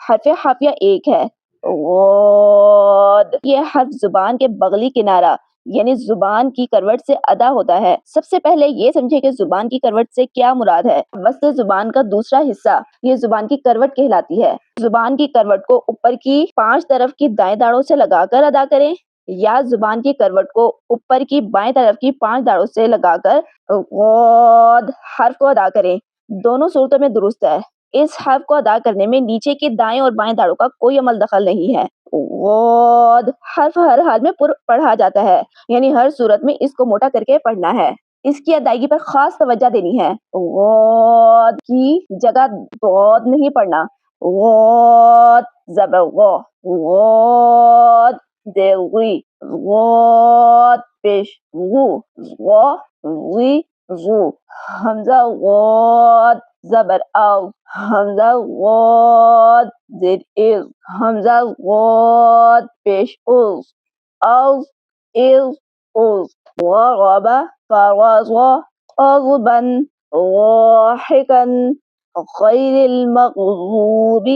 حرف حافیہ ایک ہے غاد، یہ حرف زبان کے بغلی کنارہ یعنی زبان کی کروٹ سے ادا ہوتا ہے۔ سب سے پہلے یہ سمجھے کہ زبان کی کروٹ سے کیا مراد ہے۔ وسط زبان کا دوسرا حصہ یہ زبان کی کروٹ کہلاتی ہے۔ زبان کی کروٹ کو اوپر کی 5 طرف کی دائیں داڑوں سے لگا کر ادا کریں یا زبان کی کروٹ کو اوپر کی بائیں طرف کی 5 داڑوں سے لگا کر غاد حرف کو ادا کریں، دونوں صورتوں میں درست ہے۔ اس حرف کو ادا کرنے میں نیچے کے دائیں اور بائیں داڑوں کا کوئی عمل دخل نہیں ہے۔ غاد حرف ہر حال میں پڑھا جاتا ہے، یعنی ہر صورت میں اس کو موٹا کر کے پڑھنا ہے۔ اس کی ادائیگی پر خاص توجہ دینی ہے۔ غاد کی جگہ غاد نہیں پڑھنا۔ غاد زبر غا، غاد دیوی، غاد پیش غو، غا غی غو، حمزہ غاد زبر او، حمزہ غاد زیر از، حمزہ غاد پیش اوز، اوز از اوز، غابا فغازوا غضبا ضاحكا غير المغضوب